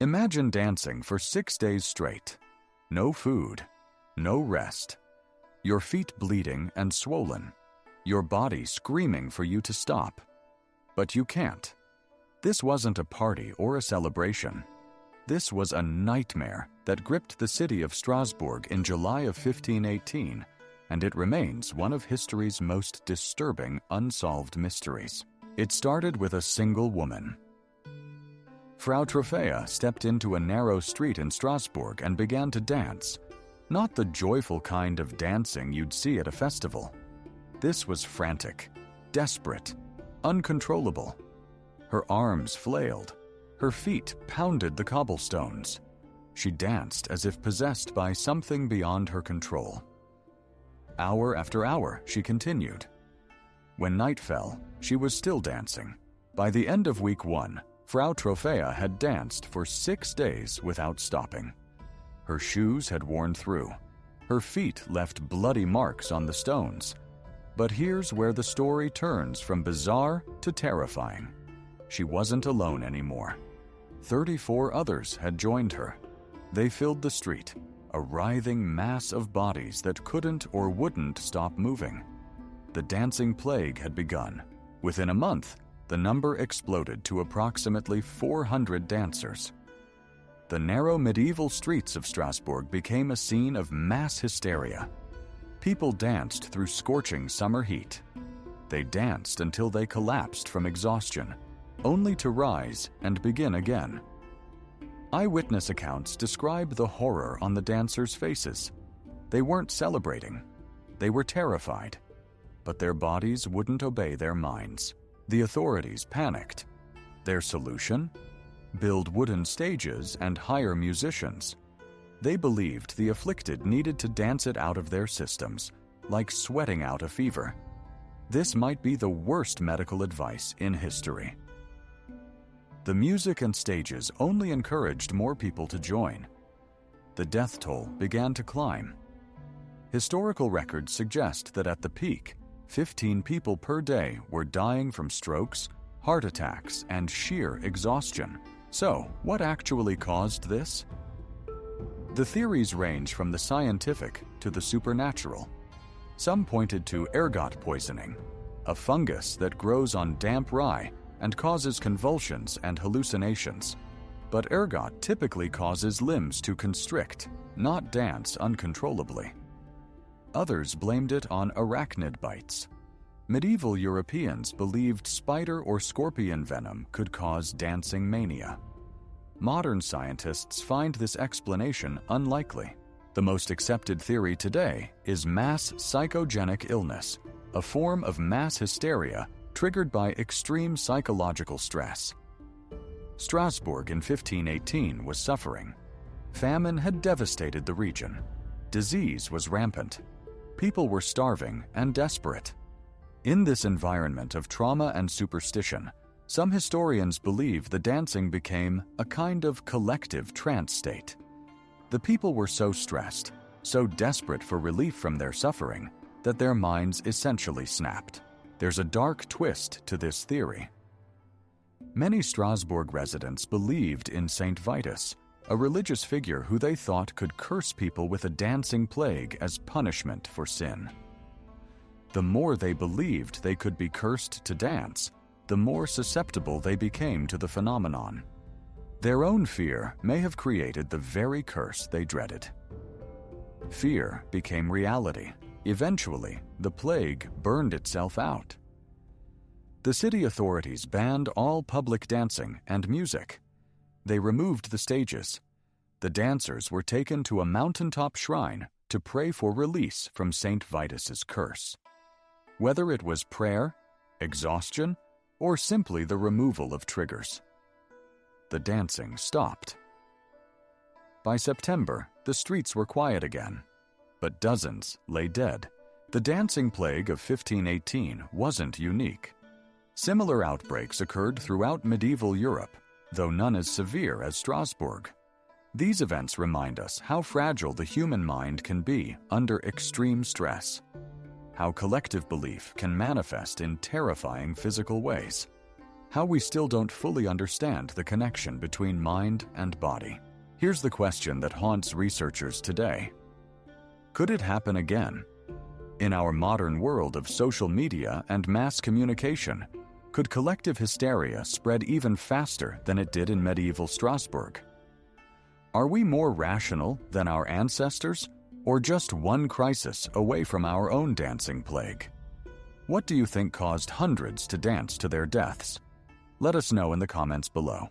Imagine dancing for 6 days straight. No food, no rest. Your feet bleeding and swollen. Your body screaming for you to stop. But you can't. This wasn't a party or a celebration. This was a nightmare that gripped the city of Strasbourg in July of 1518, and it remains one of history's most disturbing unsolved mysteries. It started with a single woman. Frau Trophäa stepped into a narrow street in Strasbourg and began to dance. Not the joyful kind of dancing you'd see at a festival. This was frantic, desperate, uncontrollable. Her arms flailed. Her feet pounded the cobblestones. She danced as if possessed by something beyond her control. Hour after hour, she continued. When night fell, she was still dancing. By the end of week 1, Frau Trophäa had danced for 6 days without stopping. Her shoes had worn through. Her feet left bloody marks on the stones. But here's where the story turns from bizarre to terrifying. She wasn't alone anymore. 34 others had joined her. They filled the street, a writhing mass of bodies that couldn't or wouldn't stop moving. The dancing plague had begun. Within a month, the number exploded to approximately 400 dancers. The narrow medieval streets of Strasbourg became a scene of mass hysteria. People danced through scorching summer heat. They danced until they collapsed from exhaustion, only to rise and begin again. Eyewitness accounts describe the horror on the dancers' faces. They weren't celebrating. They were terrified. But their bodies wouldn't obey their minds. The authorities panicked. Their solution? Build wooden stages and hire musicians. They believed the afflicted needed to dance it out of their systems, like sweating out a fever. This might be the worst medical advice in history. The music and stages only encouraged more people to join. The death toll began to climb. Historical records suggest that at the peak, 15 people per day were dying from strokes, heart attacks, and sheer exhaustion. So, what actually caused this? The theories range from the scientific to the supernatural. Some pointed to ergot poisoning, a fungus that grows on damp rye and causes convulsions and hallucinations. But ergot typically causes limbs to constrict, not dance uncontrollably. Others blamed it on arachnid bites. Medieval Europeans believed spider or scorpion venom could cause dancing mania. Modern scientists find this explanation unlikely. The most accepted theory today is mass psychogenic illness, a form of mass hysteria triggered by extreme psychological stress. Strasbourg in 1518 was suffering. Famine had devastated the region. Disease was rampant. People were starving and desperate. In this environment of trauma and superstition, some historians believe the dancing became a kind of collective trance state. The people were so stressed, so desperate for relief from their suffering, that their minds essentially snapped. There's a dark twist to this theory. Many Strasbourg residents believed in Saint Vitus, a religious figure who they thought could curse people with a dancing plague as punishment for sin. The more they believed they could be cursed to dance, the more susceptible they became to the phenomenon. Their own fear may have created the very curse they dreaded. Fear became reality. Eventually, the plague burned itself out. The city authorities banned all public dancing and music. They removed the stages. The dancers were taken to a mountaintop shrine to pray for release from Saint Vitus's curse. Whether it was prayer, exhaustion, or simply the removal of triggers, the dancing stopped. By September, the streets were quiet again, but dozens lay dead. The dancing plague of 1518 wasn't unique. Similar outbreaks occurred throughout medieval Europe, though none as severe as Strasbourg. These events remind us how fragile the human mind can be under extreme stress, how collective belief can manifest in terrifying physical ways. how we still don't fully understand the connection between mind and body. Here's the question that haunts researchers today. Could it happen again? In our modern world of social media and mass communication, could collective hysteria spread even faster than it did in medieval Strasbourg? Are we more rational than our ancestors, or just one crisis away from our own dancing plague? What do you think caused hundreds to dance to their deaths? Let us know in the comments below.